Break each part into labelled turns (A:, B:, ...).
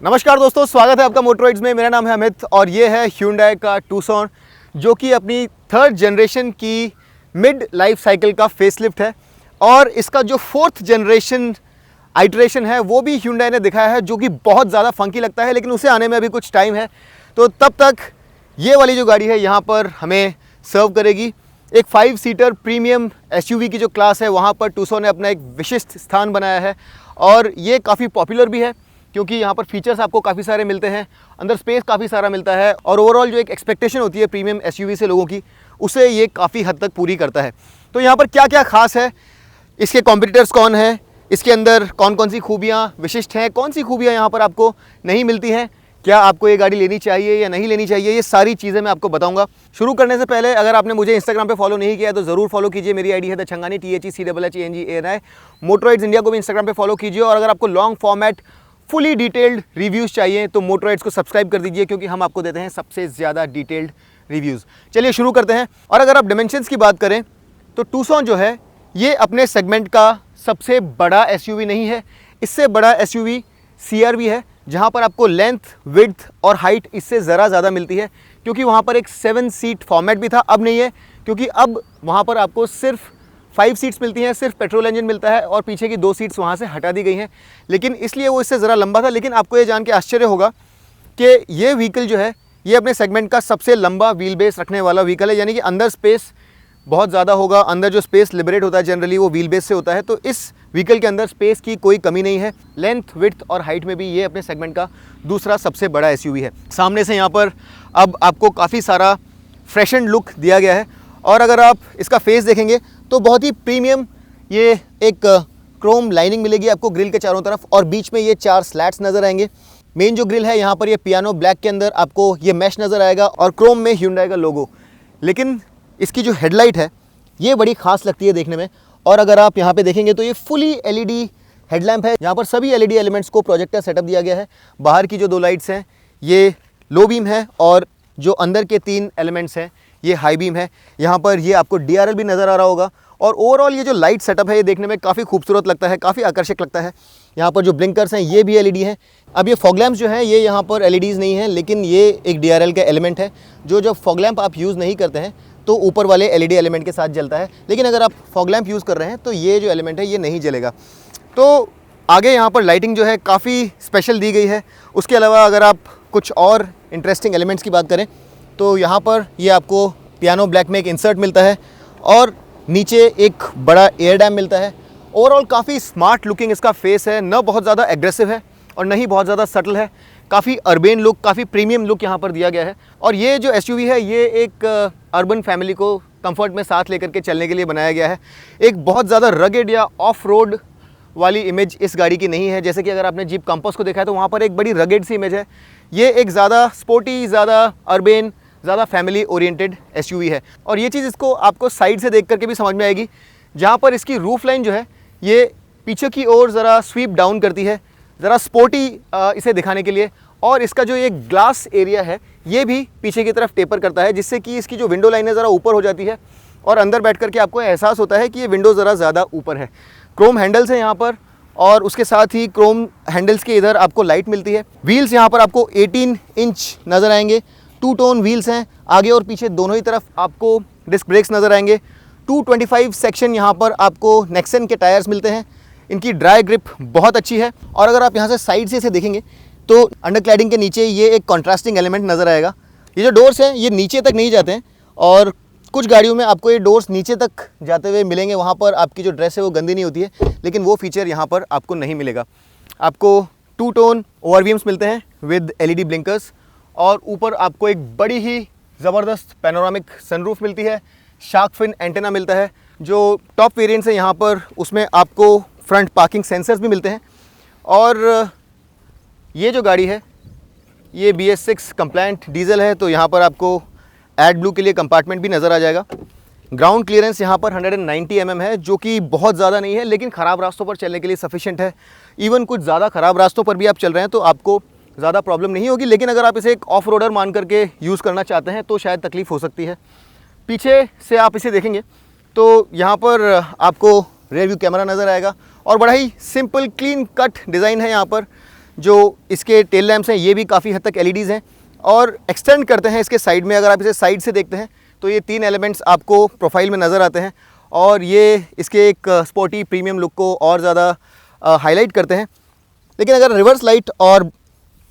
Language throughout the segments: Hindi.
A: नमस्कार दोस्तों, स्वागत है आपका मोटरराइड्स में। मेरा नाम है अमित और ये है Hyundai का टूसॉन जो कि अपनी थर्ड जनरेशन की मिड लाइफ साइकिल का फेसलिफ्ट है। और इसका जो फोर्थ जनरेशन आइटरेशन है वो भी Hyundai ने दिखाया है, जो कि बहुत ज़्यादा फंकी लगता है, लेकिन उसे आने में अभी कुछ टाइम है। तो तब तक ये वाली जो गाड़ी है यहाँ पर हमें सर्व करेगी। एक 5 सीटर प्रीमियम SUV की जो क्लास है वहाँ पर टूसॉन ने अपना एक विशिष्ट स्थान बनाया है और ये काफ़ी पॉपुलर भी है क्योंकि यहाँ पर फीचर्स आपको काफ़ी सारे मिलते हैं, अंदर स्पेस काफ़ी सारा मिलता है और ओवरऑल जो एक एक्सपेक्टेशन होती है प्रीमियम SUV से लोगों की, उसे ये काफ़ी हद तक पूरी करता है। तो यहाँ पर क्या क्या खास है, इसके कॉम्पिटिटर्स कौन है, इसके अंदर कौन कौन सी खूबियाँ विशिष्ट हैं, कौन सी खूबियाँ यहाँ पर आपको नहीं मिलती हैं, क्या आपको ये गाड़ी लेनी चाहिए या नहीं लेनी चाहिए, ये सारी चीज़ें मैं आपको बताऊंगा। शुरू करने से पहले अगर आपने मुझे इंस्टाग्राम पे फॉलो नहीं किया है तो ज़रूर फॉलो कीजिए। मेरी आईडी है द छंगानी THECHHANGANI। मोटरराइड्स इंडिया को भी इंस्टाग्राम पे फॉलो कीजिए। और अगर आपको long format fully detailed reviews चाहिए तो मोटरराइड्स को सब्सक्राइब कर दीजिए, क्योंकि हम आपको देते हैं सबसे ज़्यादा डिटेल्ड रिव्यूज़। चलिए शुरू करते हैं। और अगर आप डायमेंशंस की बात करें तो टूसॉन जो है ये अपने सेगमेंट का सबसे बड़ा SUV नहीं है। इससे बड़ा SUV CR-V है, जहाँ पर आपको लेंथ, विड्थ और हाइट इससे ज़रा ज़्यादा मिलती है, क्योंकि वहाँ पर एक 7 सीट फॉर्मेट भी था, अब नहीं है, क्योंकि अब वहाँ पर आपको सिर्फ 5 सीट्स मिलती हैं, सिर्फ पेट्रोल इंजन मिलता है और पीछे की 2 सीट्स वहाँ से हटा दी गई हैं। लेकिन इसलिए वो इससे ज़रा लंबा था। लेकिन आपको ये जान के आश्चर्य होगा कि ये व्हीकल जो है ये अपने सेगमेंट का सबसे लंबा व्हील बेस रखने वाला व्हीकल है, यानी कि अंदर स्पेस बहुत ज़्यादा होगा। अंदर जो स्पेस लिबरेट होता है जनरली वो व्हील बेस से होता है, तो इस व्हीकल के अंदर स्पेस की कोई कमी नहीं है। लेंथ, विड्थ और हाइट में भी ये अपने सेगमेंट का दूसरा सबसे बड़ा SUV है। सामने से यहाँ पर अब आपको काफ़ी सारा फ्रेशन लुक दिया गया है। और अगर आप इसका फेस देखेंगे तो बहुत ही प्रीमियम ये एक क्रोम लाइनिंग मिलेगी आपको ग्रिल के चारों तरफ, और बीच में ये 4 स्लैट्स नज़र आएंगे। मेन जो ग्रिल है यहाँ पर ये पियानो ब्लैक के अंदर आपको ये मैश नज़र आएगा और क्रोम में Hyundai का लोगो। लेकिन इसकी जो हेडलाइट है ये बड़ी खास लगती है देखने में। और अगर आप यहाँ पे देखेंगे तो ये फुली LED हेडलैम्प है। यहाँ पर सभी LED एलिमेंट्स को प्रोजेक्टर सेटअप दिया गया है। बाहर की जो 2 लाइट्स हैं ये लो बीम है और जो अंदर के 3 एलिमेंट्स हैं ये हाई बीम है। यहाँ पर ये आपको DRL भी नज़र आ रहा होगा। और ओवरऑल ये जो लाइट सेटअप है ये देखने में काफ़ी खूबसूरत लगता है, काफ़ी आकर्षक लगता है। यहाँ पर जो ब्लिंकर्स हैं ये भी LED हैं। अब ये फॉग लैम्प्स जो हैं ये यहाँ पर LEDs नहीं हैं, लेकिन ये एक DRL का एलिमेंट है जो जब फॉग लैम्प आप यूज़ नहीं करते हैं तो ऊपर वाले LED एलिमेंट के साथ जलता है, लेकिन अगर आप फॉग लैम्प यूज़ कर रहे हैं तो ये जो एलिमेंट है ये नहीं जलेगा। तो आगे यहाँ पर लाइटिंग जो है काफ़ी स्पेशल दी गई है। उसके अलावा अगर आप कुछ और इंटरेस्टिंग एलिमेंट्स की बात करें तो यहाँ पर ये आपको पियानो ब्लैक में एक इंसर्ट मिलता है और नीचे एक बड़ा एयर डैम मिलता है। ओवरऑल काफ़ी स्मार्ट लुकिंग इसका फेस है, न बहुत ज़्यादा एग्रेसिव है और न ही बहुत ज़्यादा सटल है। काफ़ी अर्बन लुक, काफ़ी प्रीमियम लुक यहाँ पर दिया गया है। और ये जो SUV है ये एक अर्बन फैमिली को कंफर्ट में साथ लेकर के चलने के लिए बनाया गया है। एक बहुत ज़्यादा रगेड या ऑफ रोड वाली इमेज इस गाड़ी की नहीं है। जैसे कि अगर आपने जीप कंपास को देखा है तो वहाँ पर एक बड़ी रगेड सी इमेज है। ये एक ज़्यादा स्पोर्टी, ज़्यादा अर्बन, ज़्यादा फैमिली ओरिएंटेड SUV है। और ये चीज़ इसको आपको साइड से देख करके भी समझ में आएगी, जहाँ पर इसकी रूफ लाइन जो है ये पीछे की ओर ज़रा स्वीप डाउन करती है, ज़रा स्पोर्टी इसे दिखाने के लिए। और इसका जो ये ग्लास एरिया है ये भी पीछे की तरफ टेपर करता है, जिससे कि इसकी जो विंडो लाइन है ज़रा ऊपर हो जाती है और अंदर बैठ करके आपको एहसास होता है कि ये विंडो ज़रा ज़्यादा ऊपर है। क्रोम हैंडल्स हैं यहाँ पर और उसके साथ ही क्रोम हैंडल्स के इधर आपको लाइट मिलती है। व्हील्स यहाँ पर आपको 18 इंच नज़र आएंगे। 2 टोन व्हील्स हैं, आगे और पीछे दोनों ही तरफ आपको डिस्क ब्रेक्स नज़र आएंगे। 225 सेक्शन यहाँ पर आपको नेक्सन के टायर्स मिलते हैं। इनकी ड्राई ग्रिप बहुत अच्छी है। और अगर आप यहाँ से साइड से इसे देखेंगे तो अंडर क्लैडिंग के नीचे ये एक कॉन्ट्रास्टिंग एलिमेंट नज़र आएगा। ये जो डोर्स हैं ये नीचे तक नहीं जाते हैं और कुछ गाड़ियों में आपको ये डोर्स नीचे तक जाते हुए मिलेंगे, वहाँ पर आपकी जो ड्रेस है वो गंदी नहीं होती है, लेकिन वो फीचर यहाँ पर आपको नहीं मिलेगा। आपको 2 टोन ORVMs मिलते हैं विद LED ब्लिंकर्स और ऊपर आपको एक बड़ी ही ज़बरदस्त पैनोरामिक सनरूफ मिलती है। शार्क फिन एंटेना मिलता है। जो टॉप वेरिएंट्स है यहाँ पर उसमें आपको फ्रंट पार्किंग सेंसर्स भी मिलते हैं। और ये जो गाड़ी है ये BS6 कंप्लायंट डीजल है, तो यहाँ पर आपको एड ब्लू के लिए कंपार्टमेंट भी नज़र आ जाएगा। ग्राउंड क्लियरेंस यहाँ पर 190 mm है, जो कि बहुत ज़्यादा नहीं है, लेकिन ख़राब रास्तों पर चलने के लिए सफिशिएंट है। इवन कुछ ज़्यादा ख़राब रास्तों पर भी आप चल रहे हैं तो आपको ज़्यादा प्रॉब्लम नहीं होगी, लेकिन अगर आप इसे एक ऑफ रोडर मान करके यूज़ करना चाहते हैं तो शायद तकलीफ़ हो सकती है। पीछे से आप इसे देखेंगे तो यहाँ पर आपको रियर व्यू कैमरा नज़र आएगा और बड़ा ही सिंपल क्लीन कट डिज़ाइन है यहाँ पर, जो इसके टेल लैंप्स हैं ये भी काफ़ी हद तक LEDs हैं और एक्सटेंड करते हैं इसके साइड में। अगर आप इसे साइड से देखते हैं तो ये 3 एलिमेंट्स आपको प्रोफाइल में नज़र आते हैं और ये इसके एक स्पोर्टी प्रीमियम लुक को और ज़्यादा हाईलाइट करते हैं। लेकिन अगर रिवर्स लाइट और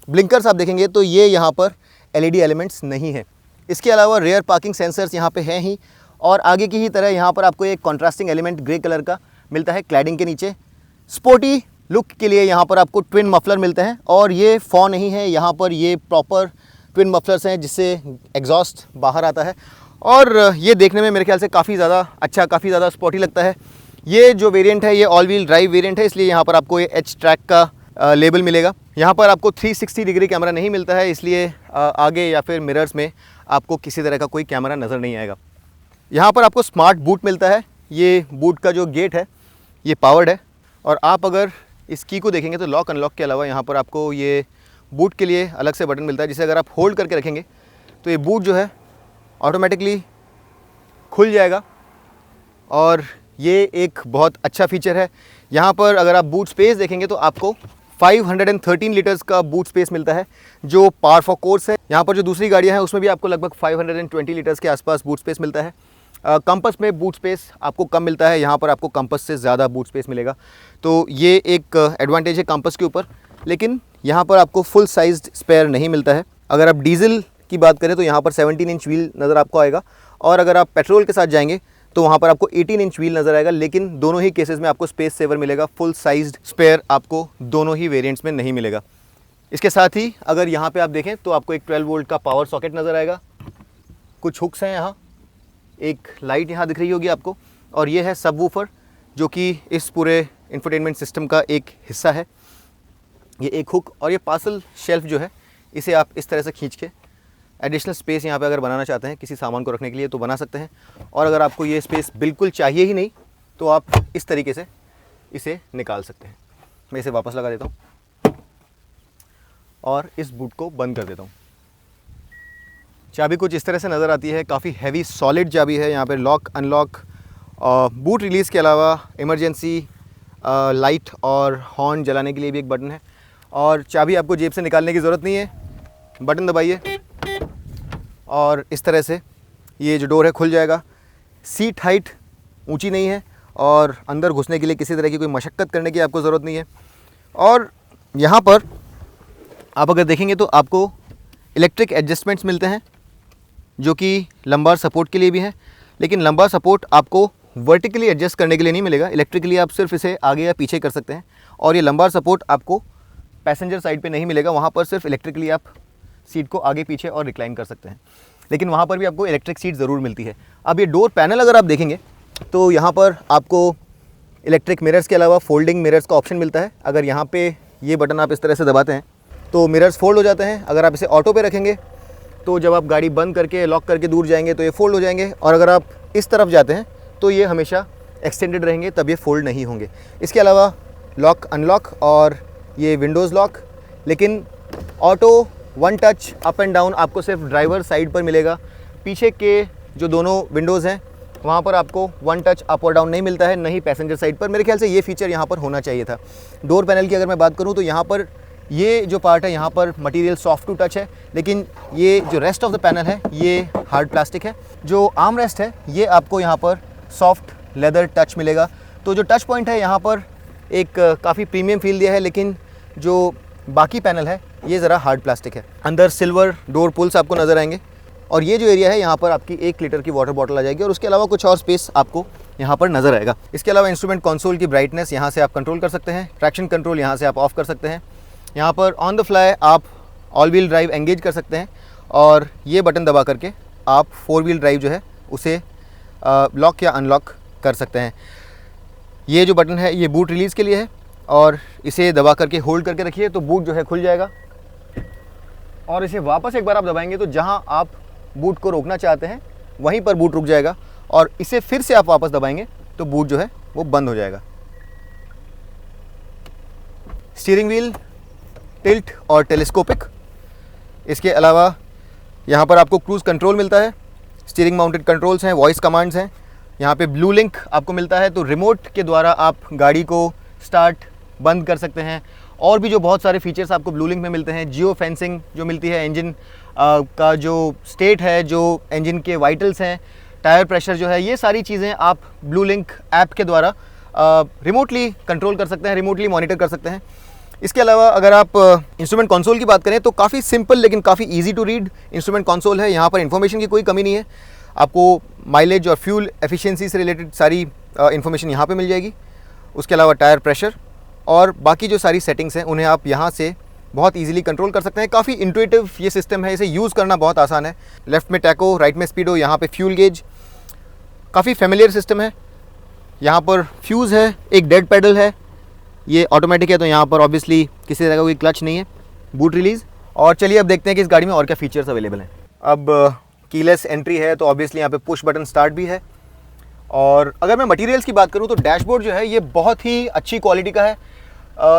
A: ब्लिंकर्स आप देखेंगे तो ये यहाँ पर LED एलिमेंट्स नहीं है। इसके अलावा रेयर पार्किंग सेंसर्स यहाँ पे हैं ही और आगे की ही तरह यहाँ पर आपको एक कॉन्ट्रास्टिंग एलिमेंट ग्रे कलर का मिलता है क्लैडिंग के नीचे। स्पोर्टी लुक के लिए यहाँ पर आपको ट्विन मफलर मिलते हैं और ये फॉ नहीं है, यहाँ पर ये प्रॉपर ट्विन मफलर्स हैं जिससे एग्जॉस्ट बाहर आता है और ये देखने में मेरे ख्याल से काफ़ी ज़्यादा अच्छा, काफ़ी ज़्यादा स्पोर्टी लगता है। ये जो वेरिएंट है ये ऑल व्हील ड्राइव वेरिएंट है, इसलिए यहाँ पर आपको ये H ट्रैक का लेबल मिलेगा। यहाँ पर आपको 360 डिग्री कैमरा नहीं मिलता है, इसलिए आगे या फिर मिरर्स में आपको किसी तरह का कोई कैमरा नज़र नहीं आएगा। यहाँ पर आपको स्मार्ट बूट मिलता है। ये बूट का जो गेट है ये पावर्ड है और आप अगर इस की को देखेंगे तो लॉक अनलॉक के अलावा यहाँ पर आपको ये बूट के लिए अलग से बटन मिलता है, जिसे अगर आप होल्ड करके रखेंगे तो ये बूट जो है ऑटोमेटिकली खुल जाएगा और ये एक बहुत अच्छा फीचर है। यहाँ पर अगर आप बूट स्पेस देखेंगे तो आपको 513 लीटर्स का बूट स्पेस मिलता है जो पार फॉर कोर्स है। यहाँ पर जो दूसरी गाड़ियाँ हैं उसमें भी आपको लगभग 520 लीटर्स के आसपास बूट स्पेस मिलता है। कंपस में बूट स्पेस आपको कम मिलता है, यहाँ पर आपको कंपस से ज़्यादा बूट स्पेस मिलेगा, तो ये एक एडवांटेज है कंपस के ऊपर। लेकिन यहाँ पर आपको फुल साइज्ड स्पेयर नहीं मिलता है। अगर आप डीजल की बात करें तो यहाँ पर 17 इंच व्हील नज़र आपको आएगा और अगर आप पेट्रोल के साथ जाएंगे तो वहाँ पर आपको 18 इंच व्हील नज़र आएगा। लेकिन दोनों ही केसेस में आपको स्पेस सेवर मिलेगा, फुल साइज्ड स्पेयर आपको दोनों ही वेरिएंट्स में नहीं मिलेगा। इसके साथ ही अगर यहाँ पे आप देखें तो आपको एक 12 वोल्ट का पावर सॉकेट नज़र आएगा, कुछ हुक्स हैं यहाँ, एक लाइट यहाँ दिख रही होगी आपको और ये है सबवूफर जो कि इस पूरे इंफोटेनमेंट सिस्टम का एक हिस्सा है। ये एक हुक और ये पार्सल शेल्फ जो है इसे आप इस तरह से खींच के एडिशनल स्पेस यहाँ पे अगर बनाना चाहते हैं किसी सामान को रखने के लिए तो बना सकते हैं और अगर आपको ये स्पेस बिल्कुल चाहिए ही नहीं तो आप इस तरीके से इसे निकाल सकते हैं। मैं इसे वापस लगा देता हूँ और इस बूट को बंद कर देता हूँ। चाबी कुछ इस तरह से नज़र आती है, काफ़ी हैवी सॉलिड चाबी है। यहाँ पे लॉक अनलॉक, बूट रिलीज़ के अलावा इमरजेंसी लाइट और हॉर्न जलाने के लिए भी एक बटन है और चाबी आपको जेब से निकालने की ज़रूरत नहीं है, बटन दबाइए और इस तरह से ये जो डोर है खुल जाएगा। सीट हाइट ऊंची नहीं है और अंदर घुसने के लिए किसी तरह की कोई मशक्क़त करने की आपको ज़रूरत नहीं है। और यहाँ पर आप अगर देखेंगे तो आपको इलेक्ट्रिक एडजस्टमेंट्स मिलते हैं जो कि लंबार सपोर्ट के लिए भी हैं, लेकिन लंबार सपोर्ट आपको वर्टिकली एडजस्ट करने के लिए नहीं मिलेगा। इलेक्ट्रिकली आप सिर्फ इसे आगे या पीछे कर सकते हैं और ये लंबार सपोर्ट आपको पैसेंजर साइड पे नहीं मिलेगा, वहाँ पर सिर्फ इलेक्ट्रिकली आप सीट को आगे पीछे और रिक्लाइन कर सकते हैं, लेकिन वहाँ पर भी आपको इलेक्ट्रिक सीट ज़रूर मिलती है। अब ये डोर पैनल अगर आप देखेंगे तो यहाँ पर आपको इलेक्ट्रिक मिरर्स के अलावा फोल्डिंग मिरर्स का ऑप्शन मिलता है। अगर यहाँ पे ये बटन आप इस तरह से दबाते हैं तो मिरर्स फोल्ड हो जाते हैं। अगर आप इसे ऑटो पे रखेंगे तो जब आप गाड़ी बंद करके लॉक करके दूर जाएंगे तो ये फोल्ड हो जाएंगे और अगर आप इस तरफ जाते हैं तो ये हमेशा एक्सटेंडेड रहेंगे, तब ये फोल्ड नहीं होंगे। इसके अलावा लॉक अनलॉक और ये विंडोज़ लॉक, लेकिन auto one touch up and down आपको सिर्फ ड्राइवर साइड पर मिलेगा। पीछे के जो दोनों विंडोज़ हैं वहाँ पर आपको वन टच अप और डाउन नहीं मिलता है, नहीं पैसेंजर साइड पर। मेरे ख्याल से ये फीचर यहाँ पर होना चाहिए था। डोर पैनल की अगर मैं बात करूँ तो यहाँ पर ये जो पार्ट है यहाँ पर मटेरियल सॉफ्ट टू टच है, लेकिन ये जो रेस्ट ऑफ द पैनल है ये हार्ड प्लास्टिक है। जो आर्म रेस्ट है ये आपको यहाँ पर सॉफ्ट लेदर टच मिलेगा। तो जो टच पॉइंट है यहाँ पर एक काफ़ी प्रीमियम फील दिया है, लेकिन जो बाकी पैनल है ये ज़रा हार्ड प्लास्टिक है। अंदर सिल्वर डोर पुल्स आपको नज़र आएंगे और ये जो एरिया है यहाँ पर आपकी 1 लीटर की वाटर बॉटल आ जाएगी और उसके अलावा कुछ और स्पेस आपको यहाँ पर नज़र आएगा। इसके अलावा इंस्ट्रूमेंट कंसोल की ब्राइटनेस यहाँ से आप कंट्रोल कर सकते हैं, ट्रैक्शन कंट्रोल यहाँ से आप ऑफ कर सकते हैं। यहाँ पर ऑन द फ्लाई आप ऑल व्हील ड्राइव एंगेज कर सकते हैं और ये बटन दबा करके आप 4 व्हील ड्राइव जो है उसे लॉक या अनलॉक कर सकते हैं। ये जो बटन है ये बूट रिलीज़ के लिए है और इसे दबा करके होल्ड करके रखिए तो बूट जो है खुल जाएगा और इसे वापस एक बार आप दबाएंगे तो जहाँ आप बूट को रोकना चाहते हैं वहीं पर बूट रुक जाएगा और इसे फिर से आप वापस दबाएंगे तो बूट जो है वो बंद हो जाएगा। स्टीयरिंग व्हील टिल्ट और टेलीस्कोपिक। इसके अलावा यहाँ पर आपको क्रूज़ कंट्रोल मिलता है, स्टीयरिंग माउंटेड कंट्रोल्स हैं, वॉइस कमांड्स हैं। यहाँ पे ब्लू लिंक आपको मिलता है तो रिमोट के द्वारा आप गाड़ी को स्टार्ट बंद कर सकते हैं और भी जो बहुत सारे फीचर्स आपको ब्लू लिंक में मिलते हैं, जियो फेंसिंग जो मिलती है, इंजन का जो स्टेट है, जो इंजन के वाइटल्स हैं, टायर प्रेशर जो है, ये सारी चीज़ें आप ब्लू लिंक ऐप के द्वारा रिमोटली कंट्रोल कर सकते हैं, रिमोटली मॉनिटर कर सकते हैं। इसके अलावा अगर आप इंस्ट्रूमेंट कंसोल की बात करें तो काफ़ी सिंपल लेकिन काफ़ी easy to read instrument console है। यहाँ पर इन्फॉर्मेशन की कोई कमी नहीं है। आपको माइलेज और फ्यूल एफिशिएंसी से रिलेटेड सारी इन्फॉर्मेशन यहाँ पे मिल जाएगी। उसके अलावा टायर प्रेशर और बाकी जो सारी सेटिंग्स हैं उन्हें आप यहाँ से बहुत इजीली कंट्रोल कर सकते हैं। काफ़ी इंट्यूटिव ये सिस्टम है, इसे यूज़ करना बहुत आसान है। लेफ्ट में टैको, राइट में स्पीडो, यहाँ पे फ्यूल गेज, काफ़ी फेमिलियर सिस्टम है। यहाँ पर फ्यूज़ है, एक डेड पेडल है, ये ऑटोमेटिक है तो यहाँ पर ऑब्वियसली किसी तरह का कोई क्लच नहीं है। Boot release. और चलिए अब देखते हैं कि इस गाड़ी में और क्या फीचर्स अवेलेबल हैं। अब कीलेस एंट्री है तो ऑब्वियसली यहाँ पे पुश बटन स्टार्ट भी है। और अगर मैं मटेरियल्स की बात करूँ तो डैशबोर्ड जो है ये बहुत ही अच्छी क्वालिटी का है।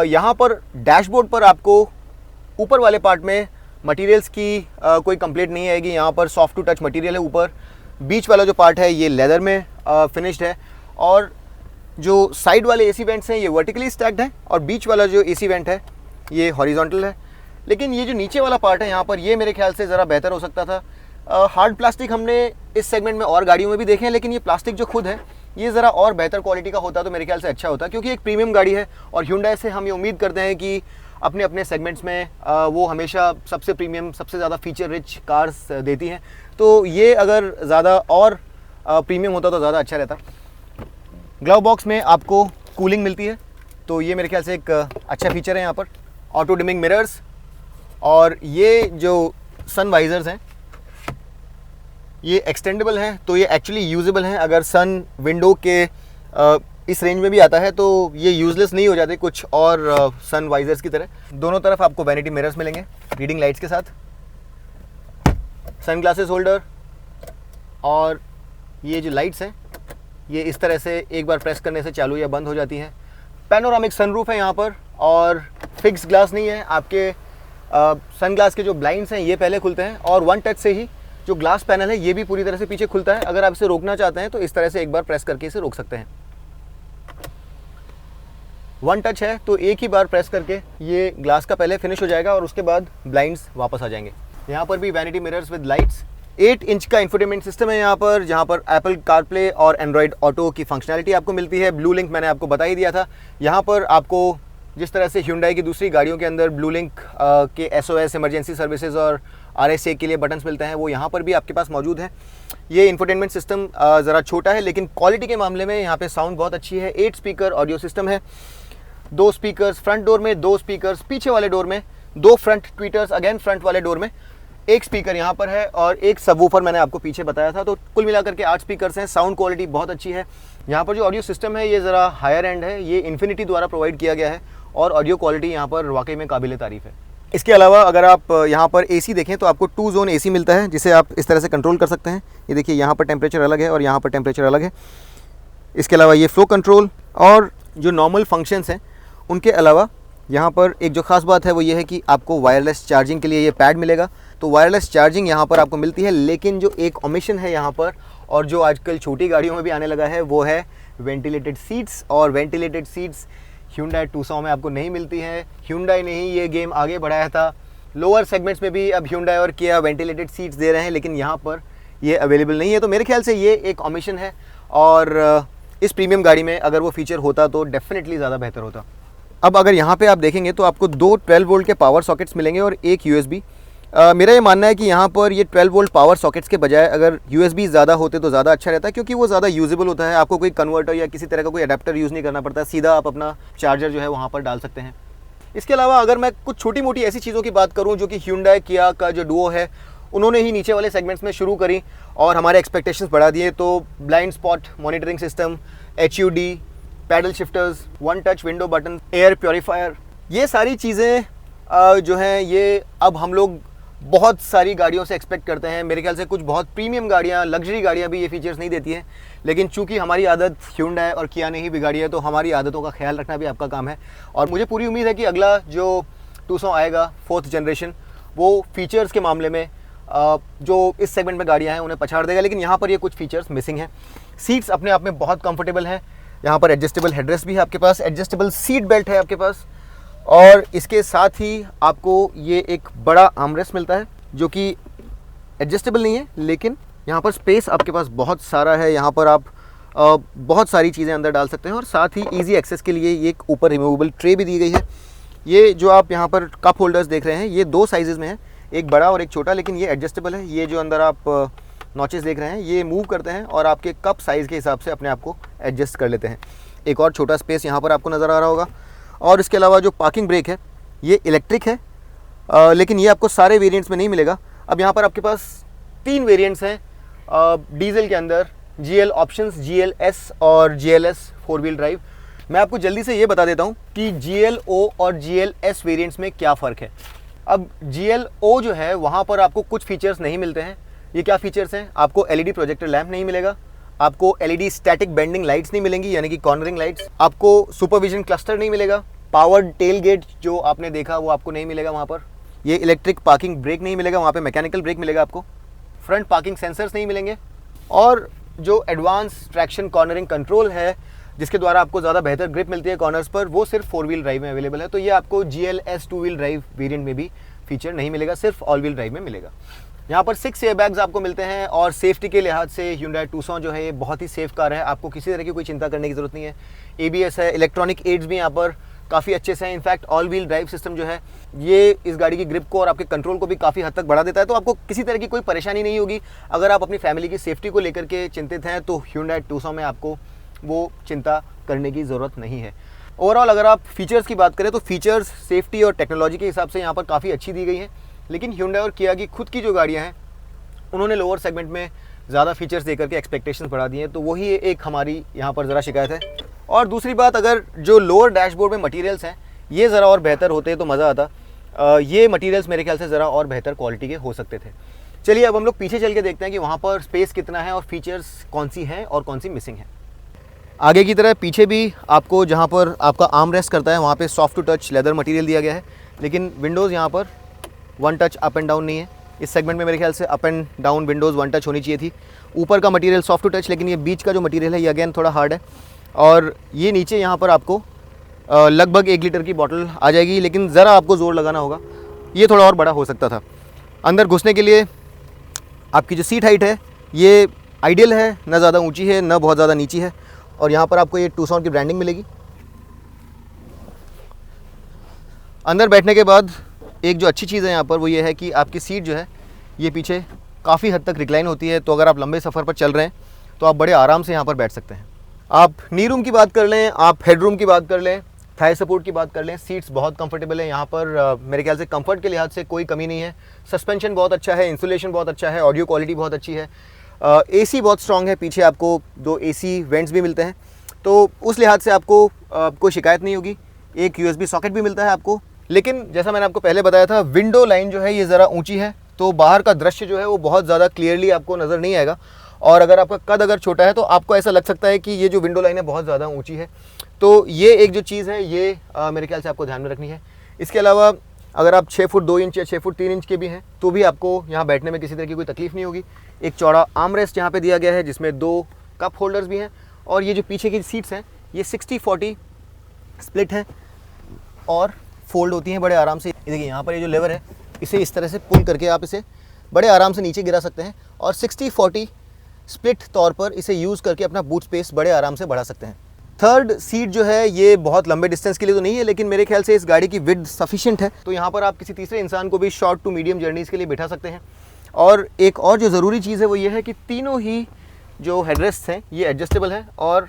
A: यहाँ पर डैशबोर्ड पर आपको ऊपर वाले पार्ट में मटेरियल्स की कोई कंप्लेंट नहीं आएगी। यहाँ पर सॉफ्ट टू टच मटेरियल है ऊपर। बीच वाला जो पार्ट है ये लेदर में फिनिश्ड है और जो साइड वाले एसी वेंट्स हैं ये वर्टिकली स्टैक्ड है और बीच वाला जो एसी वेंट है ये हॉरिजॉन्टल है। लेकिन ये जो नीचे वाला पार्ट है यहाँ पर ये मेरे ख्याल से ज़रा बेहतर हो सकता था। हार्ड प्लास्टिक हमने इस सेगमेंट में और गाड़ियों में भी देखे हैं, लेकिन ये प्लास्टिक जो खुद है ये ज़रा और बेहतर क्वालिटी का होता तो मेरे ख्याल से अच्छा होता, क्योंकि एक प्रीमियम गाड़ी है और Hyundai से हम ये उम्मीद करते हैं कि अपने अपने सेगमेंट्स में वो हमेशा सबसे प्रीमियम, सबसे ज़्यादा फीचर रिच कार्स देती हैं। तो ये अगर ज़्यादा और प्रीमियम होता तो ज़्यादा अच्छा रहता। ग्लव बॉक्स में आपको कूलिंग मिलती है तो ये मेरे ख्याल से एक अच्छा फीचर है। यहाँ पर ऑटो डिमिंग मिरर्स और ये जो सन वाइजर्स हैं ये एक्सटेंडेबल हैं तो ये एक्चुअली यूजेबल हैं। अगर सन विंडो के इस रेंज में भी आता है तो ये यूजलेस नहीं हो जाते कुछ और सन वाइजर्स की तरह। दोनों तरफ आपको वैनिटी मिरर्स मिलेंगे रीडिंग लाइट्स के साथ, सन ग्लासेस होल्डर और ये जो लाइट्स हैं ये इस तरह से एक बार प्रेस करने से चालू या बंद हो जाती हैं। पैनोरामिक सनरूफ है यहाँ पर और फिक्स ग्लास नहीं है। आपके सन ग्लास के जो ब्लाइंड्स हैं ये पहले खुलते हैं और वन टच से ही जो ग्लास पैनल है ये भी पूरी तरह से पीछे खुलता है। अगर आप इसे रोकना चाहते हैं तो इस तरह से एक बार प्रेस करके इसे रोक सकते हैं। वन टच है तो एक ही बार प्रेस करके ये ग्लास का पहले फिनिश हो जाएगा और उसके बाद ब्लाइंड्स वापस आ जाएंगे। यहाँ पर भी vanity mirrors with lights. 8 inch का इंफोटेनमेंट सिस्टम है यहाँ पर, जहाँ पर एप्पल कारप्ले और एंड्रॉयड ऑटो की फंक्शनैलिटी आपको मिलती है। ब्लू लिंक मैंने आपको बता ही दिया था। यहाँ पर आपको जिस तरह से Hyundai की दूसरी गाड़ियों के अंदर ब्लू लिंक के SOS इमरजेंसी सर्विसेज और RSA के लिए बटन्स मिलते हैं, वो यहाँ पर भी आपके पास मौजूद है। ये इंफोटेनमेंट सिस्टम ज़रा छोटा है लेकिन क्वालिटी के मामले में यहाँ पे साउंड बहुत अच्छी है। 8 स्पीकर ऑडियो सिस्टम है, 2 स्पीकर्स फ्रंट डोर में, 2 स्पीकर्स पीछे वाले डोर में, 2 फ्रंट ट्वीटर्स अगेन फ्रंट वाले डोर में, 1 स्पीकर यहाँ पर है और 1 सबवूफर मैंने आपको पीछे बताया था। तो कुल मिलाकर के 8 स्पीकर्स हैं। साउंड क्वालिटी बहुत अच्छी है। यहाँ पर जो ऑडियो सिस्टम है ये ज़रा हायर एंड है, ये इन्फिनिटी द्वारा प्रोवाइड किया गया है और ऑडियो क्वालिटी यहाँ पर वाकई में काबिल तारीफ़ है। इसके अलावा अगर आप यहाँ पर AC देखें तो आपको 2 जोन AC मिलता है जिसे आप इस तरह से कंट्रोल कर सकते हैं। ये देखिए यहाँ पर टेम्परेचर अलग है और यहाँ पर टेम्परेचर अलग है। इसके अलावा ये फ्लो कंट्रोल और जो नॉर्मल फंक्शंस हैं उनके अलावा यहाँ पर एक जो ख़ास बात है वो ये है कि आपको वायरलेस चार्जिंग के लिए ये पैड मिलेगा। तो वायरलेस चार्जिंग यहाँ पर आपको मिलती है, लेकिन जो एक ओमिशन है यहाँ पर और जो आजकल छोटी गाड़ियों में भी आने लगा है वो है वेंटिलेटेड सीट्स। और वेंटिलेटेड सीट्स Hyundai Tucson में आपको नहीं मिलती हैं। Hyundai ने ही ये गेम आगे बढ़ाया था। लोअर सेगमेंट्स में भी अब Hyundai और Kia वेंटिलेटेड सीट्स दे रहे हैं, लेकिन यहाँ पर ये अवेलेबल नहीं है। तो मेरे ख्याल से ये एक ओमिशन है और इस प्रीमियम गाड़ी में अगर वो फीचर होता तो डेफिनेटली ज़्यादा बेहतर होता। अब अगर यहाँ पे आप देखेंगे तो आपको 2 12 वोल्ट के पावर सॉकेट्स मिलेंगे और 1 USB। मेरा ये मानना है कि यहाँ पर ये 12 वोल्ट पावर सॉकेट्स के बजाय अगर USB ज़्यादा होते तो ज़्यादा अच्छा रहता, क्योंकि वो ज़्यादा यूजेबल होता है। आपको कोई कन्वर्टर या किसी तरह का कोई अडेप्टर यूज़ नहीं करना पड़ता, सीधा आप अपना चार्जर जो है वहाँ पर डाल सकते हैं। इसके अलावा अगर मैं कुछ छोटी मोटी ऐसी चीज़ों की बात करूँ जो कि Hyundai Kia का जो डुओ है उन्होंने ही नीचे वाले सेगमेंट्स में शुरू करी और हमारे एक्सपेक्टेशंस बढ़ा दिए, तो blind spot monitoring system, HUD, paddle shifters, 1 touch window button, air purifier, ये सारी चीज़ें जो हैं ये अब हम लोग बहुत सारी गाड़ियों से एक्सपेक्ट करते हैं। मेरे ख्याल से कुछ बहुत प्रीमियम गाड़ियाँ, लग्जरी गाड़ियाँ भी ये फीचर्स नहीं देती हैं, लेकिन चूंकि हमारी आदत Hyundai और Kia ने ही बिगाड़ी है तो हमारी आदतों का ख्याल रखना भी आपका काम है। और मुझे पूरी उम्मीद है कि अगला जो Tucson आएगा 4th जनरेशन वो फीचर्स के मामले में जो इस सेगमेंट में गाड़ियाँ हैं उन्हें पछाड़ देगा, लेकिन यहाँ पर ये कुछ फीचर्स मिसिंग हैं। सीट्स अपने आप में बहुत कंफर्टेबल हैं। यहाँ पर एडजस्टेबल हेडरेस्ट भी है आपके पास, एडजस्टेबल सीट बेल्ट है आपके पास और इसके साथ ही आपको ये एक बड़ा आर्मरेस्ट मिलता है जो कि एडजस्टेबल नहीं है, लेकिन यहाँ पर स्पेस आपके पास बहुत सारा है। यहाँ पर आप बहुत सारी चीज़ें अंदर डाल सकते हैं और साथ ही इजी एक्सेस के लिए ये एक ऊपर रिमूवेबल ट्रे भी दी गई है। ये जो आप यहाँ पर कप होल्डर्स देख रहे हैं ये 2 साइजेज़ में है, एक बड़ा और एक छोटा, लेकिन ये एडजस्टेबल है। ये जो अंदर आप नॉचेस देख रहे हैं ये मूव करते हैं और आपके कप साइज़ के हिसाब से अपने आप को एडजस्ट कर लेते हैं। एक और छोटा स्पेस यहाँ पर आपको नज़र आ रहा होगा। और इसके अलावा जो पार्किंग ब्रेक है ये इलेक्ट्रिक है, लेकिन ये आपको सारे वेरिएंट्स में नहीं मिलेगा। अब यहाँ पर आपके पास 3 वेरिएंट्स हैं डीजल के अंदर, GL ऑप्शंस, GLS और GLS 4 व्हील ड्राइव। मैं आपको जल्दी से ये बता देता हूँ कि GLO और GLS वेरिएंट्स में क्या फ़र्क है। अब GLO जो है वहाँ पर आपको कुछ फीचर्स नहीं मिलते हैं। ये क्या फीचर्स हैं? आपको LED प्रोजेक्टर लैंप नहीं मिलेगा, आपको LED स्टैटिक बेंडिंग लाइट्स नहीं मिलेंगी यानी कि कॉर्नरिंग लाइट्स, आपको सुपरविजन क्लस्टर नहीं मिलेगा, पावर्ड टेल गेट जो आपने देखा वो आपको नहीं मिलेगा वहाँ पर, ये इलेक्ट्रिक पार्किंग ब्रेक नहीं मिलेगा, वहाँ पे मैकेनिकल ब्रेक मिलेगा आपको, फ्रंट पार्किंग सेंसर्स नहीं मिलेंगे, और जो एडवांस ट्रैक्शन कॉर्नरिंग कंट्रोल है जिसके द्वारा आपको ज़्यादा बेहतर ग्रिप मिलती है कॉर्नर्स पर, वो सिर्फ 4 व्हील ड्राइव में अवेलेबल है। तो ये आपको GLS 2 व्हील ड्राइव वेरिएंट में भी फीचर नहीं मिलेगा, सिर्फ ऑल व्हील ड्राइव में मिलेगा। यहाँ पर 6 एयरबैग्स आपको मिलते हैं और सेफ्टी के लिहाज से Hyundai Tucson जो है ये बहुत ही सेफ कार है, आपको किसी तरह की कोई चिंता करने की ज़रूरत नहीं है। ABS है, इलेक्ट्रॉनिक एड्स भी यहाँ पर काफ़ी अच्छे से हैं। In fact all wheel drive system जो है ये इस गाड़ी की ग्रिप को और आपके कंट्रोल को भी काफ़ी हद तक बढ़ा देता है, तो आपको किसी तरह की कोई परेशानी नहीं होगी। अगर आप अपनी फैमिली की सेफ्टी को लेकर के चिंतित हैं तो Hyundai Tucson में आपको वो चिंता करने की ज़रूरत नहीं है। ओवरऑल अगर आप फीचर्स की बात करें तो फीचर्स, सेफ्टी और टेक्नोलॉजी के हिसाब से यहाँ पर काफ़ी अच्छी दी गई है, लेकिन Hyundai और Kia की खुद की जो गाड़ियाँ हैं उन्होंने लोअर सेगमेंट में ज़्यादा फीचर्स देकर के एक्सपेक्टेशंस बढ़ा दिए हैं, तो वही एक हमारी यहाँ पर ज़रा शिकायत है। और दूसरी बात, अगर जो लोअर डैशबोर्ड में मटेरियल्स हैं ये ज़रा और बेहतर होते तो मज़ा आता। ये मटेरियल्स मेरे ख्याल से ज़रा और बेहतर क्वालिटी के हो सकते थे। चलिए अब हम लोग पीछे चल के देखते हैं कि वहाँ पर स्पेस कितना है और फीचर्स कौन सी हैं और कौन सी मिसिंग है। आगे की तरह पीछे भी आपको जहाँ पर आपका आर्म रेस्ट करता है वहाँ पे soft to touch leather material दिया गया है, लेकिन विंडोज़ यहाँ पर 1 टच अप एंड डाउन नहीं है। इस सेगमेंट में मेरे ख्याल से up and down Windows 1 touch होनी चाहिए थी। ऊपर का मटेरियल सॉफ्ट टू टच, लेकिन ये बीच का जो मटेरियल है ये अगेन थोड़ा हार्ड है। और ये नीचे यहाँ पर आपको लगभग 1 लीटर की बॉटल आ जाएगी, लेकिन ज़रा आपको ज़ोर लगाना होगा, ये थोड़ा और बड़ा हो सकता था। अंदर घुसने के लिए आपकी जो सीट हाइट है ये आइडियल है, ना ज़्यादा ऊंची है ना बहुत ज़्यादा नीची है, और यहाँ पर आपको ये Tucson की ब्रांडिंग मिलेगी। अंदर बैठने के बाद एक जो अच्छी चीज़ है यहाँ पर वो ये है कि आपकी सीट जो है ये पीछे काफ़ी हद तक रिक्लाइन होती है, तो अगर आप लंबे सफ़र पर चल रहे हैं तो आप बड़े आराम से यहाँ पर बैठ सकते हैं। आप नी रूम की बात कर लें, आप हेड रूम की बात कर लें, थाई सपोर्ट की बात कर लें, सीट्स बहुत कंफर्टेबल है यहाँ पर। मेरे ख्याल से कंफर्ट के लिहाज से कोई कमी नहीं है। सस्पेंशन बहुत अच्छा है, इंसुलेशन बहुत अच्छा है, ऑडियो क्वालिटी बहुत अच्छी है, AC बहुत स्ट्रॉन्ग है, पीछे आपको 2 AC वेंट्स भी मिलते हैं, तो उस लिहाज से आपको कोई शिकायत नहीं होगी। एक USB सॉकेट भी मिलता है आपको, लेकिन जैसा मैंने आपको पहले बताया था विंडो लाइन जो है ये ज़रा ऊंची है, तो बाहर का दृश्य जो है वो बहुत ज़्यादा क्लियरली आपको नज़र नहीं आएगा, और अगर आपका कद अगर छोटा है तो आपको ऐसा लग सकता है कि ये जो विंडो लाइन है बहुत ज़्यादा ऊंची है। तो ये एक जो चीज़ है ये मेरे ख्याल से आपको ध्यान में रखनी है। इसके अलावा अगर आप 6 फुट 2 इंच या 6 फुट 3 इंच के भी हैं तो भी आपको यहाँ बैठने में किसी तरह की कोई तकलीफ नहीं होगी। एक चौड़ा आर्म रेस्ट यहाँ पे दिया गया है जिसमें 2 कप होल्डर्स भी हैं, और ये जो पीछे की सीट्स हैं ये 60-40 स्प्लिट हैं और फोल्ड होती हैं बड़े आराम से। देखिए यहाँ पर ये जो लेवर है इसे इस तरह से पुल करके आप इसे बड़े आराम से नीचे गिरा सकते हैं, और 60-40 स्प्लिट तौर पर इसे यूज़ करके अपना बूट स्पेस बड़े आराम से बढ़ा सकते हैं। थर्ड सीट जो है ये बहुत लंबे डिस्टेंस के लिए तो नहीं है, लेकिन मेरे ख्याल से इस गाड़ी की विड्थ सफिशिएंट है, तो यहाँ पर आप किसी तीसरे इंसान को भी शॉर्ट टू मीडियम जर्नीज़ के लिए बिठा सकते हैं। और एक और जो ज़रूरी चीज़ है वो ये है कि तीनों ही जो हेडरेस्ट हैं ये एडजस्टेबल हैं, और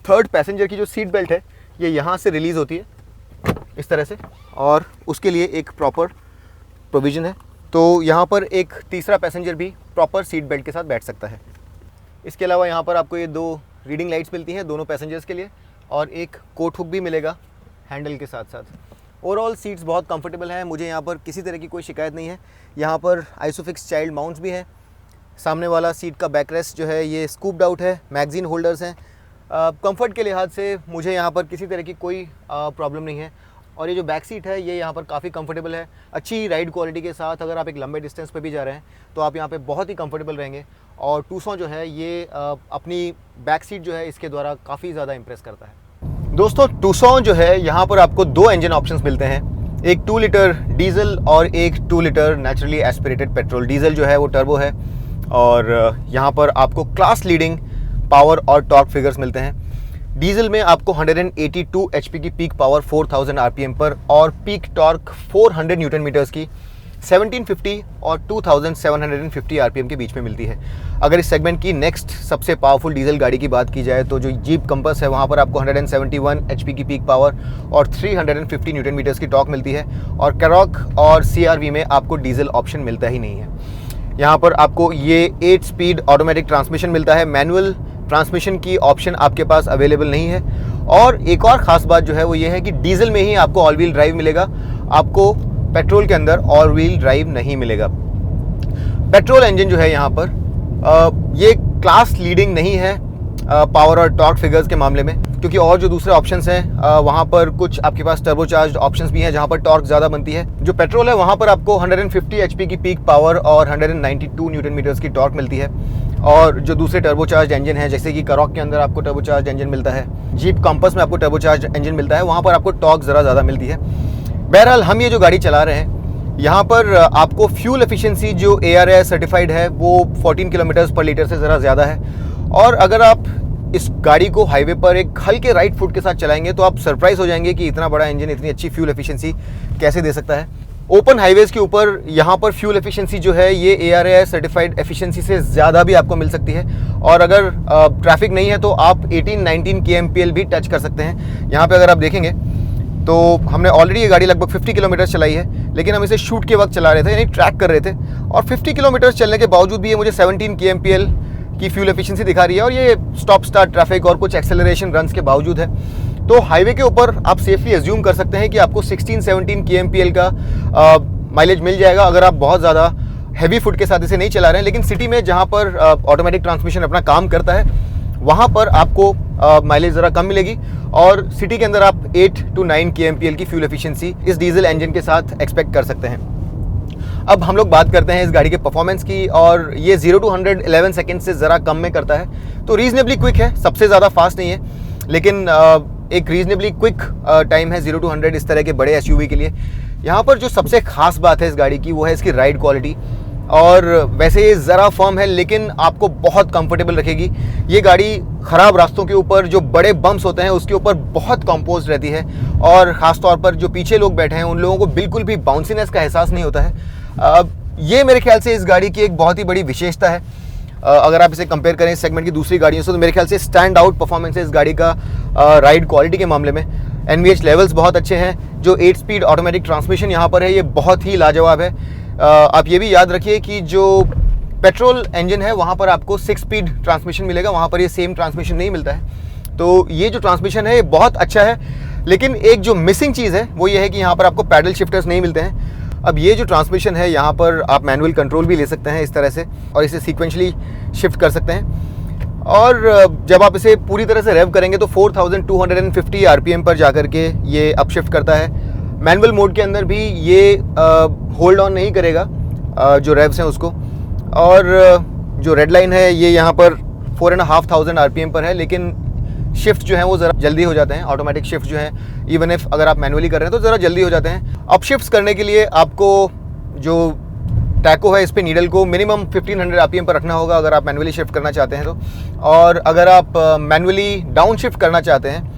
A: थर्ड पैसेंजर की जो सीट बेल्ट है ये यहाँ से रिलीज़ होती है इस तरह से, और उसके लिए एक प्रॉपर प्रोविज़न है, तो यहाँ पर एक तीसरा पैसेंजर भी प्रॉपर सीट बेल्ट के साथ बैठ सकता है। इसके अलावा यहाँ पर आपको ये 2 रीडिंग लाइट्स मिलती हैं दोनों पैसेंजर्स के लिए, और एक कोट हुक भी मिलेगा हैंडल के साथ साथ। ओवरऑल सीट्स बहुत कंफर्टेबल हैं, मुझे यहाँ पर किसी तरह की कोई शिकायत नहीं है। यहाँ पर आइसोफिक्स चाइल्ड माउंट्स भी हैं। सामने वाला सीट का बैकरेस्ट जो है ये स्कूप्ड आउट है, मैगज़ीन होल्डर्स हैं। कंफर्ट के लिहाज से मुझे यहाँ पर किसी तरह की कोई प्रॉब्लम नहीं है, और ये जो बैक सीट है ये यहाँ पर काफ़ी कंफर्टेबल है, अच्छी राइड क्वालिटी के साथ। अगर आप एक लंबे डिस्टेंस पे भी जा रहे हैं तो आप यहाँ पे बहुत ही कंफर्टेबल रहेंगे, और Tucson जो है ये अपनी बैक सीट जो है इसके द्वारा काफ़ी ज़्यादा इंप्रेस करता है। दोस्तों टूसॉन जो है यहाँ पर आपको दो इंजन ऑप्शंस मिलते हैं, एक 2 लीटर डीजल और एक 2 litre naturally aspirated petrol. Diesel जो है वो टर्बो है और यहाँ पर आपको क्लास लीडिंग पावर और टॉर्क फिगर्स मिलते हैं। डीजल में आपको 182 एचपी की पीक पावर 4000 आरपीएम पर और पीक टॉर्क 400 न्यूटन मीटर्स की 1750 और 2750 आरपीएम के बीच में मिलती है। अगर इस सेगमेंट की नेक्स्ट सबसे पावरफुल डीजल गाड़ी की बात की जाए तो जो जीप कंपस है वहाँ पर आपको 171 एचपी की पीक पावर और 350 न्यूटन मीटर्स की टॉर्क मिलती है और कैरॉक और सीआरवी में आपको डीजल ऑप्शन मिलता ही नहीं है। यहाँ पर आपको ये 8 स्पीड ऑटोमेटिक ट्रांसमिशन मिलता है, मैनुअल ट्रांसमिशन की ऑप्शन आपके पास अवेलेबल नहीं है। और एक और ख़ास बात जो है वो ये है कि डीजल में ही आपको ऑल व्हील ड्राइव मिलेगा, आपको पेट्रोल के अंदर ऑल व्हील ड्राइव नहीं मिलेगा। पेट्रोल इंजन जो है यहाँ पर ये क्लास लीडिंग नहीं है पावर और टॉर्क फिगर्स के मामले में, क्योंकि और जो दूसरे ऑप्शंस हैं वहाँ पर कुछ आपके पास टर्बोचार्ज्ड ऑप्शंस भी हैं जहाँ पर टॉर्क ज़्यादा बनती है। जो पेट्रोल है वहाँ पर आपको 150 एचपी की पीक पावर और 192 न्यूटन मीटर्स की टॉर्क मिलती है। और जो दूसरे टर्बोचार्ज्ड इंजन है, जैसे कि करॉक के अंदर आपको टर्बोचार्ज्ड इंजन मिलता है, जीप कंपस में आपको टर्बोचार्ज्ड इंजन मिलता है, वहाँ पर आपको टॉर्क ज़्यादा मिलती है। बहरहाल हम ये जो गाड़ी चला रहे हैं यहाँ पर आपको फ्यूल एफिशिएंसी जो ARAI सर्टिफाइड है वो 14 किलोमीटर्स पर लीटर से ज़रा ज़्यादा है। और अगर आप इस गाड़ी को हाईवे पर एक हल्के राइट फुट के साथ चलाएंगे तो आप सरप्राइज हो जाएंगे कि इतना बड़ा इंजन इतनी अच्छी फ्यूल एफिशिएंसी कैसे दे सकता है। ओपन हाईवेज़ के ऊपर यहाँ पर फ्यूल एफिशिएंसी जो है ये ARAI सर्टिफाइड एफिशिएंसी से ज़्यादा भी आपको मिल सकती है। और अगर ट्रैफिक नहीं है तो आप 18-19 kmpl भी टच कर सकते हैं। यहाँ पे अगर आप देखेंगे तो हमने ऑलरेडी ये गाड़ी लगभग 50 किलोमीटर चलाई है, लेकिन हम इसे शूट के वक्त चला रहे थे, यानी ट्रैक कर रहे थे, और 50 किलोमीटर चलने के बावजूद भी ये मुझे 17 kmpl की फ्यूल एफिशिएंसी दिखा रही है, और ये स्टॉप स्टार्ट ट्रैफिक और कुछ एक्सेलरेशन रन्स के बावजूद है। तो हाईवे के ऊपर आप सेफली एज्यूम कर सकते हैं कि आपको 16-17 kmpl का माइलेज मिल जाएगा अगर आप बहुत ज़्यादा हैवी फुट के साथ इसे नहीं चला रहे हैं। लेकिन सिटी में जहाँ पर ऑटोमेटिक ट्रांसमिशन अपना काम करता है वहाँ पर आपको माइलेज ज़रा कम मिलेगी, और सिटी के अंदर आप 8-9 kmpl की फ्यूल एफिशिएंसी इस डीजल इंजन के साथ एक्सपेक्ट कर सकते हैं। अब हम लोग बात करते हैं इस गाड़ी के परफॉर्मेंस की, और ये 0 to 100 11 सेकेंड से ज़रा कम में करता है, तो रीजनेबली क्विक है, सबसे ज़्यादा फास्ट नहीं है, लेकिन एक रीजनेबली क्विक टाइम है 0 to 100 इस तरह के बड़े SUV के लिए। यहाँ पर जो सबसे खास बात है इस गाड़ी की वो है इसकी राइड क्वालिटी। और वैसे ये ज़रा फर्म है लेकिन आपको बहुत कंफर्टेबल रखेगी। ये गाड़ी ख़राब रास्तों के ऊपर जो बड़े बम्प्स होते हैं उसके ऊपर बहुत कंपोज रहती है, और ख़ास तौर पर जो पीछे लोग बैठे हैं उन लोगों को बिल्कुल भी बाउंसीनेस का एहसास नहीं होता है। ये मेरे ख्याल से इस गाड़ी की एक बहुत ही बड़ी विशेषता है। अगर आप इसे कंपेयर करें इस सेगमेंट की दूसरी गाड़ियों से तो मेरे ख्याल से स्टैंड आउट परफॉर्मेंस है इस गाड़ी का राइड क्वालिटी के मामले में। NVH लेवल्स बहुत अच्छे हैं। जो 8 स्पीड ऑटोमेटिक ट्रांसमिशन यहाँ पर है ये बहुत ही लाजवाब है। आप ये भी याद रखिए कि जो पेट्रोल इंजन है वहाँ पर आपको 6 स्पीड ट्रांसमिशन मिलेगा, वहाँ पर ये सेम ट्रांसमिशन नहीं मिलता है। तो ये जो ट्रांसमिशन है ये बहुत अच्छा है, लेकिन एक जो मिसिंग चीज़ है वो ये है कि यहाँ पर आपको पैडल शिफ्टर्स नहीं मिलते हैं। अब ये जो ट्रांसमिशन है यहाँ पर आप मैनुअल कंट्रोल भी ले सकते हैं इस तरह से, और इसे सीक्वेंशली शिफ्ट कर सकते हैं। और जब आप इसे पूरी तरह से रेव करेंगे तो 4250 आरपीएम पर जाकर के ये अपशिफ्ट करता है। मैनुअल मोड के अंदर भी ये होल्ड ऑन नहीं करेगा जो रेव्स हैं उसको। और जो रेड लाइन है ये यहाँ पर 4500 आरपीएम पर है, लेकिन शिफ्ट जो है वो ज़रा जल्दी हो जाते हैं। ऑटोमेटिक शिफ्ट जो है इवन इफ अगर आप मैनुअली कर रहे हैं तो ज़रा जल्दी हो जाते हैं। अप शिफ्ट करने के लिए आपको जो टैको है इस पर नीडल को मिनिमम 1500 आरपीएम पर रखना होगा अगर आप मैनुअली शिफ्ट करना चाहते हैं तो। और अगर आप मैनुअली डाउन शिफ्ट करना चाहते हैं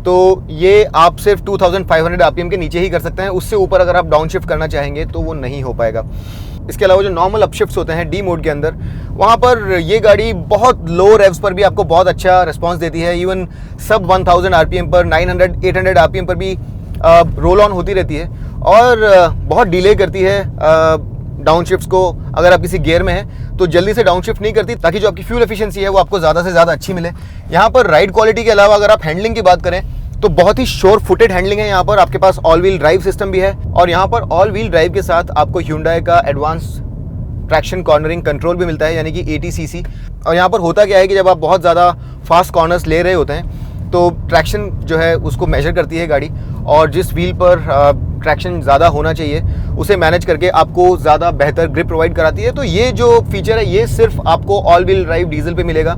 A: तो ये आप सिर्फ 2500 आरपीएम के नीचे ही कर सकते हैं। उससे ऊपर अगर आप डाउन शिफ्ट करना चाहेंगे तो वो नहीं हो पाएगा। इसके अलावा जो नॉर्मल अपशिफ्ट्स होते हैं डी मोड के अंदर, वहाँ पर ये गाड़ी बहुत लो रेव्स पर भी आपको बहुत अच्छा रिस्पांस देती है। इवन सब 1000 आरपीएम पर 900-800 आरपीएम पर भी रोल ऑन होती रहती है, और बहुत डिले करती है डाउन शिफ्ट्स को। अगर आप किसी गियर में हैं तो जल्दी से डाउन शिफ्ट नहीं करती, ताकि जो आपकी फ्यूल एफिशिएंसी है वो आपको ज़्यादा से ज़्यादा अच्छी मिले। यहाँ पर राइड क्वालिटी के अलावा अगर आप हैंडलिंग की बात करें तो बहुत ही श्योर फुटेड हैंडलिंग है। यहाँ पर आपके पास ऑल व्हील ड्राइव सिस्टम भी है, और यहाँ पर ऑल व्हील ड्राइव के साथ आपको Hyundai का एडवांस ट्रैक्शन कॉर्नरिंग कंट्रोल भी मिलता है, यानी कि ATCC। और यहाँ पर होता क्या है कि जब आप बहुत ज़्यादा फास्ट कॉर्नर्स ले रहे होते हैं तो ट्रैक्शन जो है उसको मेजर करती है गाड़ी, और जिस व्हील पर ट्रैक्शन ज़्यादा होना चाहिए उसे मैनेज करके आपको ज़्यादा बेहतर ग्रिप प्रोवाइड कराती है। तो ये जो फीचर है ये सिर्फ आपको ऑल व्हील ड्राइव डीजल पे मिलेगा।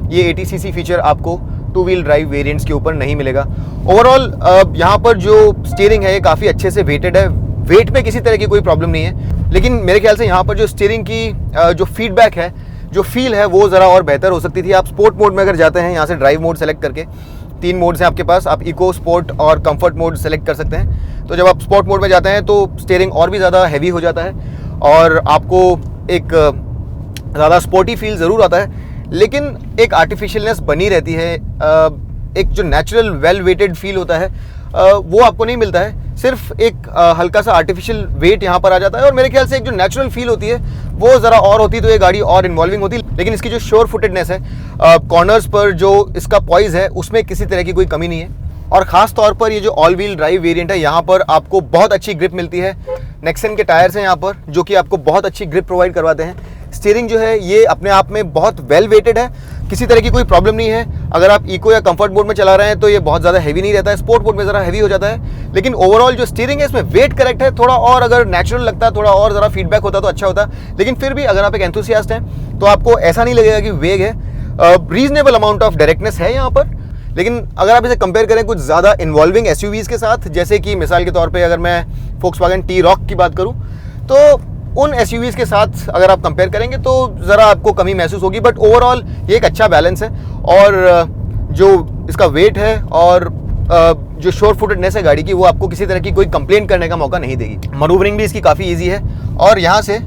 A: ये ATCC फीचर आपको टू व्हील ड्राइव वेरिएंट्स के ऊपर नहीं मिलेगा। ओवरऑल यहाँ पर जो स्टीयरिंग है ये काफ़ी अच्छे से वेटेड है, वेट में किसी तरह की कोई प्रॉब्लम नहीं है। लेकिन मेरे ख्याल से यहाँ पर जो स्टीयरिंग की जो फीडबैक है, जो फील है, वो ज़रा और बेहतर हो सकती थी। आप स्पोर्ट मोड में अगर जाते हैं, यहाँ से ड्राइव मोड सेलेक्ट करके 3 मोड्स हैं आपके पास, आप इको, स्पोर्ट और कंफर्ट मोड सेलेक्ट कर सकते हैं। तो जब आप स्पोर्ट मोड में जाते हैं तो स्टीयरिंग और भी ज़्यादा हैवी हो जाता है और आपको एक ज़्यादा स्पोर्टी फील ज़रूर आता है, लेकिन एक आर्टिफिशियलनेस बनी रहती है। एक जो नेचुरल वेल वेटेड फील होता है वो आपको नहीं मिलता है। सिर्फ एक हल्का सा आर्टिफिशियल वेट यहाँ पर आ जाता है और मेरे ख्याल से एक जो नेचुरल फील होती है वो ज़रा और होती तो ये गाड़ी और इन्वॉल्विंग होती। लेकिन इसकी जो श्योर फुटेडनेस है, कॉर्नर्स पर जो इसका पॉइज है, उसमें किसी तरह की कोई कमी नहीं है। और ख़ास तौर पर ये जो ऑल व्हील ड्राइव वेरिएंट है, यहाँ पर आपको बहुत अच्छी ग्रिप मिलती है। नेक्सन के टायर्स हैं यहाँ पर जो कि आपको बहुत अच्छी ग्रिप प्रोवाइड करवाते हैं। स्टीयरिंग जो है ये अपने आप में बहुत वेल वेटेड है, किसी तरह की कोई प्रॉब्लम नहीं है। अगर आप इको या कंफर्ट मोड में चला रहे हैं तो ये बहुत ज़्यादा हैवी नहीं रहता है, स्पोर्ट मोड में ज़रा हैवी हो जाता है। लेकिन ओवरऑल जो स्टीयरिंग है इसमें वेट करेक्ट है। थोड़ा और अगर नेचुरल लगता, थोड़ा और ज़रा फीडबैक होता तो अच्छा होता। लेकिन फिर भी अगर आप एक एंथुसियास्ट हैं तो आपको ऐसा नहीं लगेगा कि वेग है। रीजनेबल अमाउंट ऑफ डायरेक्टनेस है यहाँ पर। लेकिन अगर आप इसे कंपेयर करें कुछ ज़्यादा इन्वॉल्विंग एसयूवीज़ के साथ, जैसे कि मिसाल के तौर पे अगर मैं फोक्सवैगन T-Roc की बात करूं, तो उन एसयूवीज़ के साथ अगर आप कंपेयर करेंगे तो ज़रा आपको कमी महसूस होगी। बट ओवरऑल ये एक अच्छा बैलेंस है और जो इसका वेट है और जो शोर फुटेडनेस है गाड़ी की, वो आपको किसी तरह की कोई कंप्लेंट करने का मौका नहीं देगी। मैनूवरिंग भी इसकी काफ़ी ईजी है और यहाँ से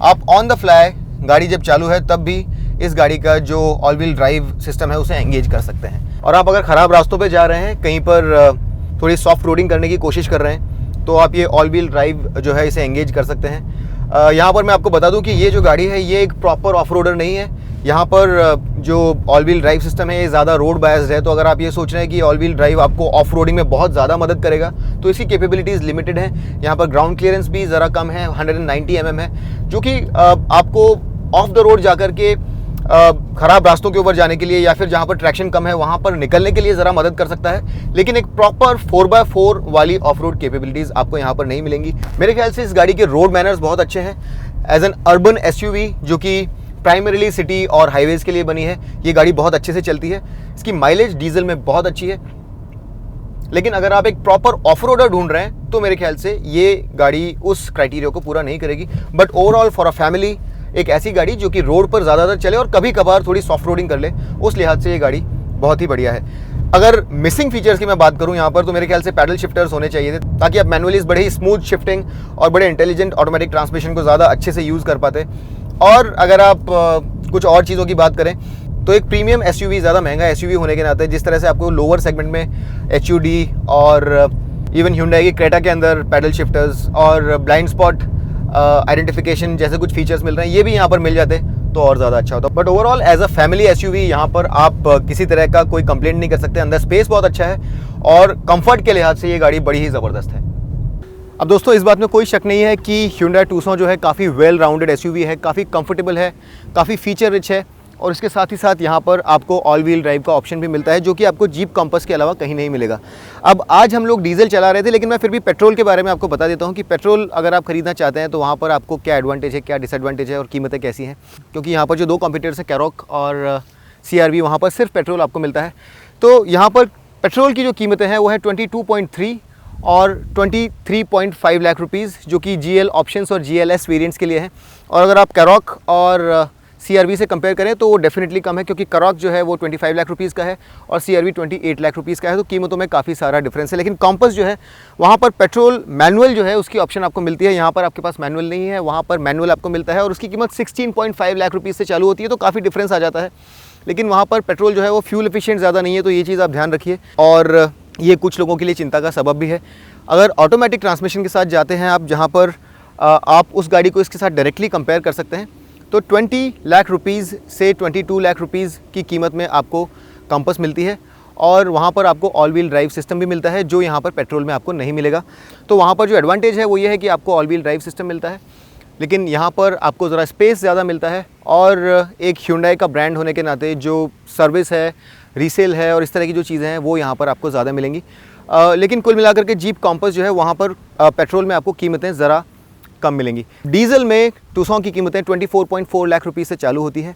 A: आप ऑन द फ्लाई गाड़ी जब चालू है तब भी इस गाड़ी का जो ऑल व्हील ड्राइव सिस्टम है उसे एंगेज कर सकते हैं। और आप अगर ख़राब रास्तों पे जा रहे हैं, कहीं पर थोड़ी सॉफ्ट रोडिंग करने की कोशिश कर रहे हैं, तो आप ये ऑल व्हील ड्राइव जो है इसे एंगेज कर सकते हैं। यहाँ पर मैं आपको बता दूं कि ये जो गाड़ी है ये एक प्रॉपर ऑफ रोडर नहीं है। यहाँ पर जो ऑल व्हील ड्राइव सिस्टम है ये ज़्यादा रोड बायस्ड है। तो अगर आप ये सोच रहे हैं कि ऑल व्हील ड्राइव आपको ऑफ रोडिंग में बहुत ज़्यादा मदद करेगा, तो इसकी कैपेबिलिटीज़ लिमिटेड है। यहाँ पर ग्राउंड क्लियरेंस भी ज़रा कम है, 190 mm है, जो कि आपको ऑफ द रोड जाकर के ख़राब रास्तों के ऊपर जाने के लिए या फिर जहाँ पर ट्रैक्शन कम है वहाँ पर निकलने के लिए ज़रा मदद कर सकता है। लेकिन एक प्रॉपर 4x4 वाली ऑफ रोड कैपेबिलिटीज़ आपको यहाँ पर नहीं मिलेंगी। मेरे ख्याल से इस गाड़ी के रोड मैनर्स बहुत अच्छे हैं। एज एन अर्बन एसयूवी जो कि प्राइमरीली सिटी और हाईवेज़ के लिए बनी है, ये गाड़ी बहुत अच्छे से चलती है। इसकी माइलेज डीजल में बहुत अच्छी है। लेकिन अगर आप एक प्रॉपर ऑफ रोडर ढूंढ रहे हैं तो मेरे ख्याल से ये गाड़ी उस क्राइटेरिया को पूरा नहीं करेगी। But overall for a family एक ऐसी गाड़ी जो कि रोड पर ज़्यादातर चले और कभी कभार थोड़ी सॉफ्ट रोडिंग कर ले, उस लिहाज से ये गाड़ी बहुत ही बढ़िया है। अगर मिसिंग फीचर्स की मैं बात करूं यहाँ पर, तो मेरे ख्याल से पैडल शिफ्टर्स होने चाहिए थे, ताकि आप मैनुअली बड़े ही स्मूथ शिफ्टिंग और बड़े इंटेलिजेंट ऑटोमेटिक ट्रांसमिशन को ज़्यादा अच्छे से यूज़ कर पाते। और अगर आप कुछ और चीज़ों की बात करें तो एक प्रीमियम एसयूवी, ज़्यादा महंगा एसयूवी होने के नाते जिस तरह से आपको लोअर सेगमेंट में HUD और इवन Hyundai की क्रेटा के अंदर पैडल शिफ्टर्स और ब्लाइंड स्पॉट आइडेंटिफिकेशन जैसे कुछ फीचर्स मिल रहे हैं, ये भी यहाँ पर मिल जाते तो और ज़्यादा अच्छा होता। But overall as a family SUV यहाँ पर आप किसी तरह का कोई कंप्लेंट नहीं कर सकते। अंदर स्पेस बहुत अच्छा है और कंफर्ट के लिहाज से ये गाड़ी बड़ी ही ज़बरदस्त है। अब दोस्तों इस बात में कोई शक नहीं है कि Hyundai Tucson जो है काफ़ी वेल राउंडेड एसयूवी है, काफ़ी कंफर्टेबल है, काफ़ी फीचर रिच है और इसके साथ ही साथ यहाँ पर आपको ऑल व्हील ड्राइव का ऑप्शन भी मिलता है, जो कि आपको जीप कॉम्पस के अलावा कहीं नहीं मिलेगा। अब आज हम लोग डीजल चला रहे थे, लेकिन मैं फिर भी पेट्रोल के बारे में आपको बता देता हूँ कि पेट्रोल अगर आप खरीदना चाहते हैं तो वहाँ पर आपको क्या एडवांटेज है, क्या डिसएडवांटेज है और कीमतें कैसी हैं। क्योंकि यहाँ पर जो 2 कॉम्पिटिटर्स हैं, Karoq और CRV, वहाँ पर सिर्फ पेट्रोल आपको मिलता है। तो यहाँ पर पेट्रोल की जो कीमतें हैं वो है 22.3 और 23.5 लाख रुपीज़, जो कि GL ऑप्शंस और GLS वेरिएंट्स के लिए है। और अगर आप Karoq और CRV से कंपेयर करें तो वो डेफिनेटली कम है, क्योंकि Karoq जो है वो 25 लाख रुपीज़ का है और CRV 28 लाख रुपीज़ का है। तो कीमतों में काफ़ी सारा डिफरेंस है। लेकिन कॉम्पस जो है वहाँ पर पेट्रोल मैनुअल जो है उसकी ऑप्शन आपको मिलती है, यहाँ पर आपके पास मैनुअल नहीं है, वहाँ पर मैनुअल आपको मिलता है और उसकी कीमत 16.5 लाख रुपीज़ से चालू होती है। तो काफ़ी डिफरेंस आ जाता है। लेकिन वहाँ पर पेट्रोल जो है वो फ्यूल एफिशिएंट ज़्यादा नहीं है, तो ये चीज़ आप ध्यान रखिए। और ये कुछ लोगों के लिए चिंता का सबब भी है। अगर ऑटोमेटिक ट्रांसमिशन के साथ जाते हैं आप, जहाँ पर आप उस गाड़ी को इसके साथ डायरेक्टली कंपेयर कर सकते हैं, तो 20 लाख रुपीज़ से 22 लाख रुपीज़ की कीमत में आपको कॉम्पस मिलती है और वहाँ पर आपको ऑल व्हील ड्राइव सिस्टम भी मिलता है, जो यहाँ पर पेट्रोल में आपको नहीं मिलेगा। तो वहाँ पर जो एडवांटेज है वो ये है कि आपको ऑल व्हील ड्राइव सिस्टम मिलता है, लेकिन यहाँ पर आपको ज़रा स्पेस ज़्यादा मिलता है और एक Hyundai का ब्रांड होने के नाते जो सर्विस है, रीसेल है और इस तरह की जो चीज़ें हैं वो यहाँ पर आपको ज़्यादा मिलेंगी। लेकिन कुल मिलाकर के जीप कॉम्पस जो है वहाँ पर पेट्रोल में आपको कीमतें ज़रा कम मिलेंगी। डीजल में Tucson की कीमतें 24.4 लाख रुपीज़ से चालू होती है,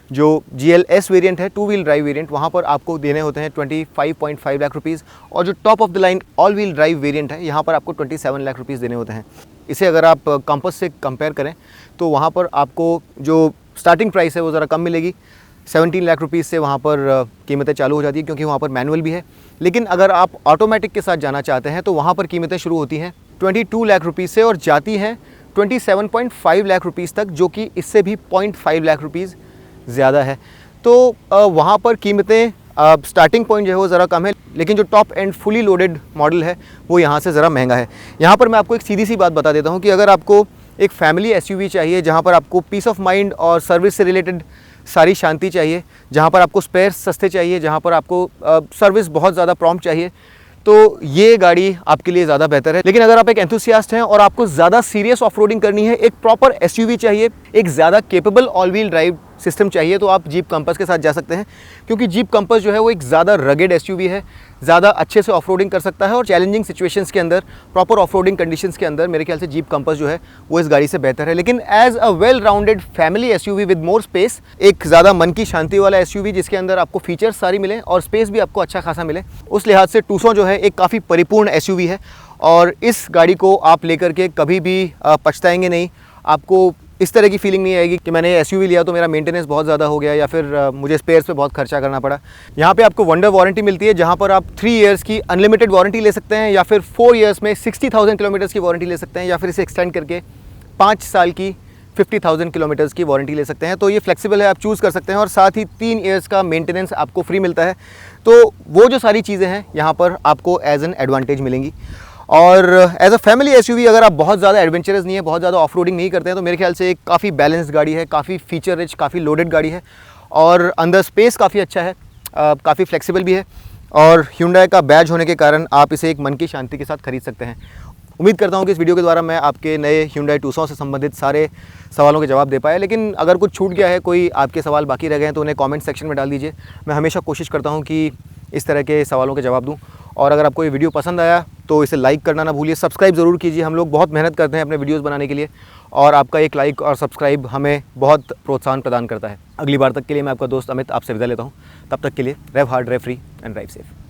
A: जो GLS वेरिएंट है, 2 व्हील ड्राइव वेरिएंट, वहाँ पर आपको देने होते हैं 25.5 लाख रुपीज़, और जो top of the line all wheel drive variant है, यहाँ पर आपको 27 लाख रुपीज़ देने होते हैं। इसे अगर आप कंपास से कंपेयर करें तो वहाँ पर आपको जो स्टार्टिंग प्राइस है वो ज़रा कम मिलेगी। 17 लाख रुपीज़ से वहाँ पर कीमतें चालू हो जाती है, क्योंकि वहाँ पर मैनुअल भी है। लेकिन अगर आप ऑटोमेटिक के साथ जाना चाहते हैं तो वहाँ पर कीमतें शुरू होती हैं 22 लाख रुपीज़ से और जाती हैं 27.5 लाख रुपीज़ तक, जो कि इससे भी 0.5 लाख रुपीज़ ज़्यादा है। तो वहाँ पर कीमतें स्टार्टिंग पॉइंट जो है वो ज़रा कम है, लेकिन जो top and fully loaded model है वो यहाँ से ज़रा महंगा है। यहाँ पर मैं आपको एक सीधी सी बात बता देता हूँ कि अगर आपको एक फैमिली SUV चाहिए जहाँ पर आपको पीस ऑफ माइंड और सर्विस से रिलेटेड सारी शांति चाहिए, जहाँ पर आपको स्पेयर्स सस्ते चाहिए, जहाँ पर आपको सर्विस बहुत ज़्यादा प्रॉम्प्ट चाहिए, तो ये गाड़ी आपके लिए ज़्यादा बेहतर है। लेकिन अगर आप एक एंथुसियास्ट हैं और आपको ज़्यादा सीरियस ऑफ रोडिंग करनी है, एक प्रॉपर SUV चाहिए, एक ज़्यादा capable all wheel drive system चाहिए, तो आप जीप कंपास के साथ जा सकते हैं। क्योंकि जीप कंपास जो है वो एक ज़्यादा रगेड SUV है, ज़्यादा अच्छे से ऑफ रोडिंग कर सकता है, और चैलेंजिंग सिचुएशंस के अंदर, प्रॉपर ऑफ रोडिंग कंडीशंस के अंदर मेरे ख्याल से जीप कंपास जो है वो इस गाड़ी से बेहतर है। लेकिन as a well rounded family SUV with more space, एक ज़्यादा मन की शांति वाला SUV जिसके अंदर आपको फीचर्स सारी मिले और स्पेस भी आपको अच्छा खासा मिले, उस लिहाज से टूसॉन जो है एक काफ़ी परिपूर्ण SUV है। और इस गाड़ी को आप लेकर के कभी भी पछताएंगे नहीं। आपको इस तरह की फीलिंग नहीं आएगी कि मैंने SUV लिया तो मेरा मेंटेनेंस बहुत ज़्यादा हो गया या फिर मुझे स्पेयर्स पे बहुत खर्चा करना पड़ा। यहाँ पे आपको वंडर वारंटी मिलती है, जहाँ पर आप 3 इयर्स की अनलिमिटेड वारंटी ले सकते हैं, या फिर 4 इयर्स में 60,000 किलोमीटर्स की वारंटी ले सकते हैं, या फिर इसे एक्सटेंड करके 5 साल की 50,000 किलोमीटर्स की वारंटी ले सकते हैं। तो ये फ्लेक्सिबल है, आप चूज़ कर सकते हैं, और साथ ही 3 इयर्स का मेंटेनेंस आपको फ्री मिलता है। तो वो जो सारी चीज़ें हैं यहाँ पर आपको एज एन एडवांटेज मिलेंगी। और एज अ फैमिली SUV अगर आप बहुत ज़्यादा एडवेंचरस नहीं है, बहुत ज़्यादा ऑफ रोडिंग नहीं करते हैं, तो मेरे ख्याल से एक काफ़ी बैलेंस्ड गाड़ी है, काफ़ी फीचर रिच, काफ़ी लोडेड गाड़ी है, और अंदर स्पेस काफ़ी अच्छा है, काफ़ी फ्लेक्सिबल भी है, और Hyundai का बैज होने के कारण आप इसे एक मन की शांति के साथ खरीद सकते हैं। उम्मीद करता हूँ कि इस वीडियो के द्वारा मैं आपके नए Hyundai Tucson से संबंधित सारे सवालों के जवाब दे पाया। लेकिन अगर कुछ छूट गया है, कोई आपके सवाल बाकी रह गए हैं, तो उन्हें कमेंट सेक्शन में डाल दीजिए। मैं हमेशा कोशिश करता हूँ कि इस तरह के सवालों के जवाब दूँ। और अगर आपको ये वीडियो पसंद आया तो इसे लाइक करना ना भूलिए, सब्सक्राइब ज़रूर कीजिए। हम लोग बहुत मेहनत करते हैं अपने वीडियोस बनाने के लिए, और आपका एक लाइक और सब्सक्राइब हमें बहुत प्रोत्साहन प्रदान करता है। अगली बार तक के लिए मैं आपका दोस्त अमित आपसे विदा लेता हूँ। तब तक के लिए drive hard, drive free and drive safe.